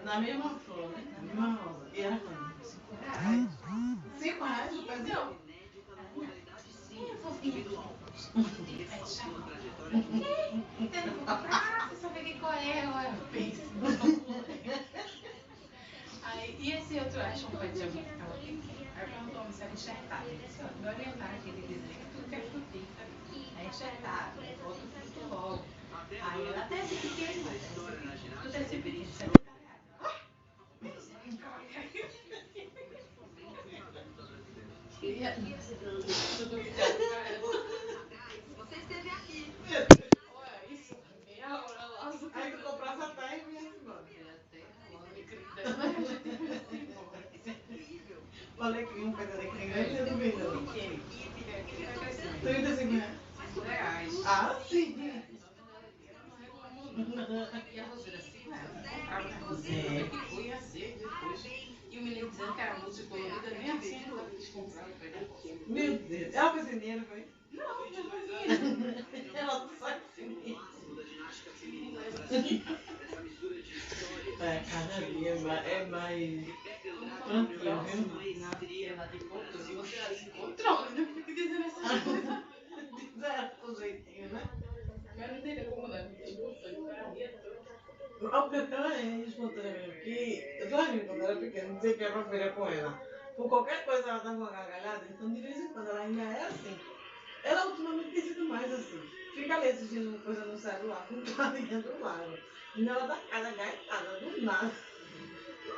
Na mesma flor, né? Na mesma rosa. E era quanto? R$ 5. R$ 5 o pezinho? Você sabe qual é? Eu penso. Aí, e esse outro acho um pé de jambu que tava pequeno. Aí perguntou se era enxertado. Ele disse, ó, me orientaram aqui, ele dizer que tudo que é frutífero é enxertado, bota o fruto logo. Aí ela até esse pequeno, mas tudo esse pequeno, R$ 70. Você esteve aqui. Olha isso, meia hora lá. Aí tu comprasse a terra e vinha embora. Falei que um pedaço de grande eu não vi não. Pequeno. R$ 35. Ah, sim. E a roseira assim, né? Eu comprava na roseira, que foi ia ser depois. E o menino dizendo que era música colorida, nem assim ela quis comprar o pé da rosa. Meu Deus. Ela foi sem dinheiro, foi? Não, eu não vi. Ela não sai sem dinheiro. É, cada dia é mais tranquilo, viu? Na tela de foto, se você as encontrou, ainda fica dizendo essas coisas. Zero o jeitinho, né? Mas não tem como não, porque espontâneo, para a dia toda. O que é espontâneo mesmo, que eu tô rindo quando era pequena, dizia que era pra feira com ela. Por qualquer coisa ela dava uma gargalhada, então de vez em quando ela ainda é assim. Ela ultimamente tem sido mais assim. Fica ali assistindo coisa no celular, com o carinha do lado. E ela dá cada gaitada, do nada.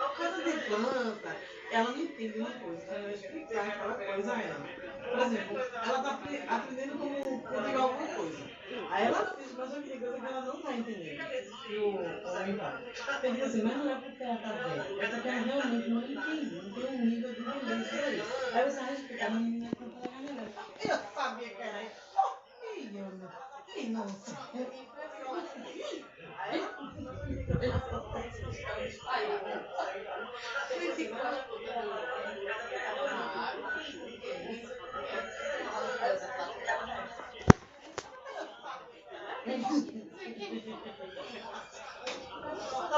A coisa de planta, ela não entende uma coisa, então eu explicar aquela coisa a ela. Por exemplo, ela está aprendendo como cultivar alguma coisa. Aí ela diz, mas tem coisa que ela não está entendendo. E o homem vai. Eu digo assim, mas não é porque ela está velha, é porque ela realmente não entende, não tem um nível de vivência aí. Aí você vai explicar, mas a menina canta a galera. Eu sabia que era isso. Oh, e eu não. E não sei. Aí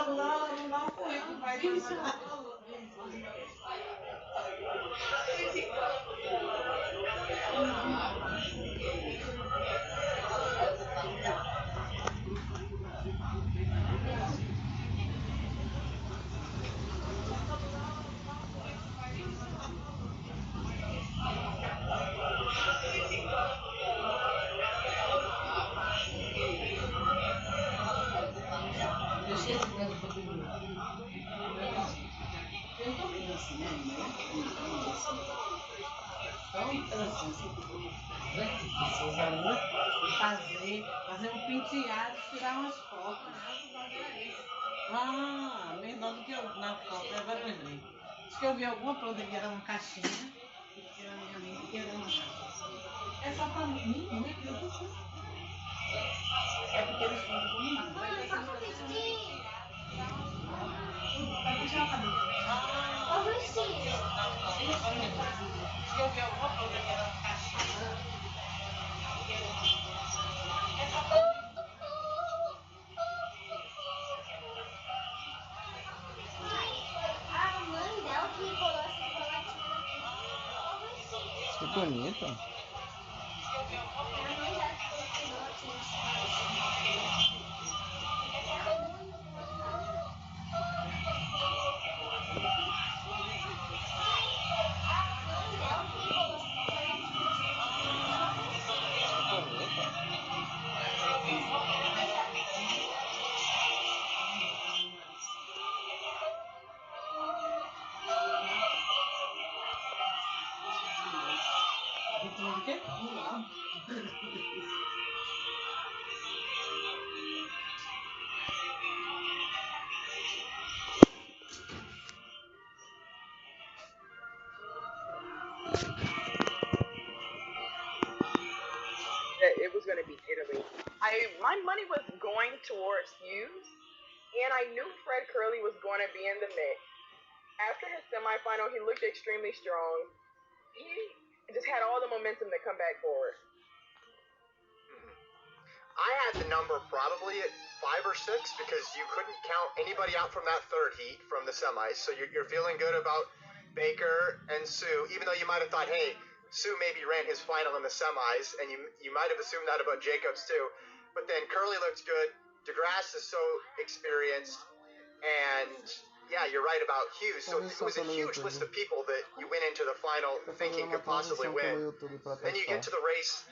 não dá um currículo, vai eu tô vendo assim, né? Só um pedacinho assim, pessoas ali, fazer um penteado, tirar umas fotos. Ah, menor do que eu na foto, agora eu lembrei. Acho que eu vi alguma planta que era uma caixinha, e que era minha amiga que era uma caixa. É só pra mim, né? É porque eles foram comigo. Vai deixar o cabelo. Ah, acho que eu vi alguma coisa que era uma caixinha. É só pra mim. A mãe dela que colou essa chocolatina aqui. Que bonito. É a mãe dela que colou essa chocolatina. Que bonito. O quê? It was going to be Italy. My money was going towards Hughes, and I knew Fred Curley was going to be in the mix. After his semifinal, he looked extremely strong. He just had all the momentum to come back forward. I had the number probably at 5 or 6 because you couldn't count anybody out from that third heat from the semis. So you're feeling good about Baker and Sue, even though you might have thought, hey, Sue maybe ran his final in the semis, and you might have assumed that about Jacobs too. But then Curly looked good. DeGrasse is so experienced, and yeah, you're right about Hughes. So it was a huge list of people that you went into the final thinking could possibly win. Then you get to the race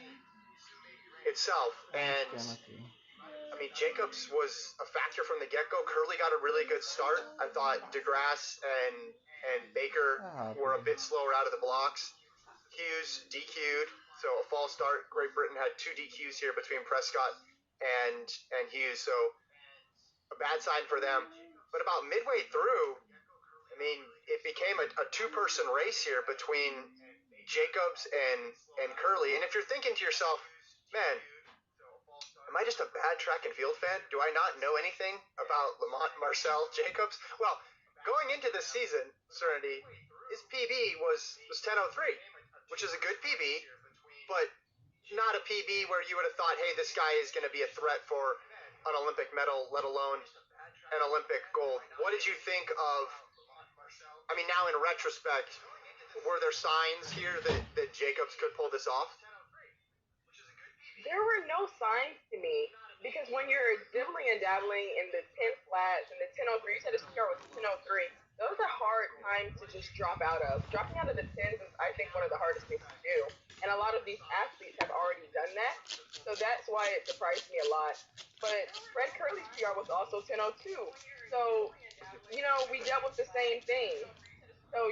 itself, and I mean, Jacobs was a factor from the get-go. Curly got a really good start. I thought DeGrasse and Baker were a bit slower out of the blocks. Hughes DQ'd, so a false start. Great Britain had 2 DQs here between Prescott and Hughes, so a bad sign for them. But about midway through, I mean, it became a 2-person race here between Jacobs and Curly. And if you're thinking to yourself, man, am I just a bad track and field fan? Do I not know anything about Lamont Marcel Jacobs? Well, going into this season, Serenity, his PB was 10:03, which is a good PB, but not a PB where you would have thought, hey, this guy is going to be a threat for an Olympic medal, let alone an Olympic gold. What did you think of, I mean, now in retrospect, were there signs here that Jacobs could pull this off? There were no signs to me because when you're dibbling and dabbling in the 10 flats and the 10:03, you said the PR was 10:03. Those are hard times to just drop out of. Dropping out of the 10s is, I think, one of the hardest things to do. And a lot of these athletes have already done that. So that's why it surprised me a lot. But Fred Curley's PR was also 10:02. So, we dealt with the same thing. So,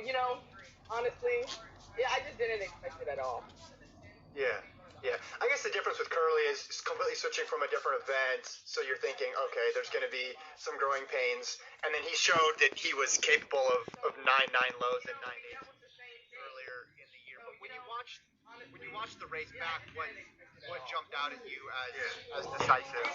honestly, yeah, I just didn't expect it at all. Yeah. I guess the difference with Curly is completely switching from a different event. So you're thinking, okay, there's going to be some growing pains. And then he showed that he was capable of 9-9 lows and 9-8 earlier in the year. But when you watch the race back, what jumped out at you as decisive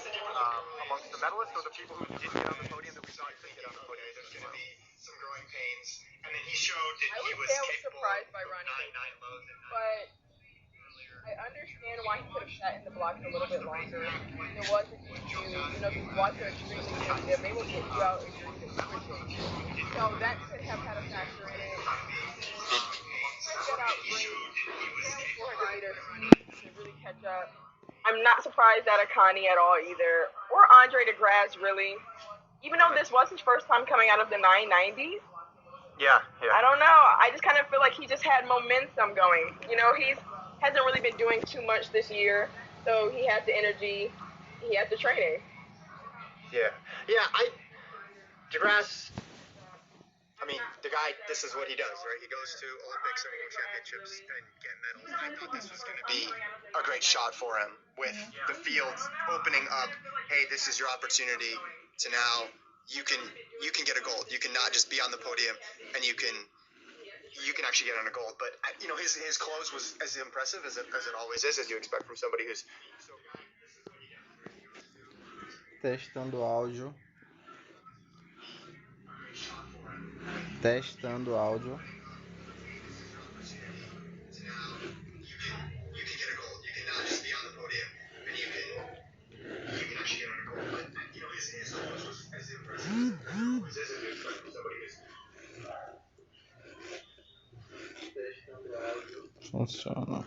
amongst the medalists or the people who didn't get on the podium that we saw couldn't get on the podium? There's going to be some growing pains. And then he showed that he was capable surprised by of Ronnie 9-9 lows and 9-8. But I understand why he could have sat in the block a little bit longer. There was a DQ, these blocks are extremely sensitive. They will get you out if you're switching. So that could have had a factor in it. Got out great. 400 meters to really catch up. I'm not surprised at Akani at all either, or Andre DeGrasse really. Even though this was his first time coming out of the 990s. Yeah. I don't know. I just kind of feel like he just had momentum going. He's hasn't really been doing too much this year, so he has the energy, he has the training. Yeah. DeGrasse, I mean, the guy, this is what he does, right? He goes to Olympics and World Championships and get medals. And I thought this was going to be a great shot for him with the field opening up. Hey, this is your opportunity to now, you can get a gold. You can not just be on the podium, and you can actually get on a gold. But his close was as impressive as it always is, as you expect from somebody who's so good. Testando áudio. Testando áudio. You can get a gold. You can not just be on the podium, and you can actually get on a gold. But his close was as impressive as it always is, as you expect from somebody who's Funciona.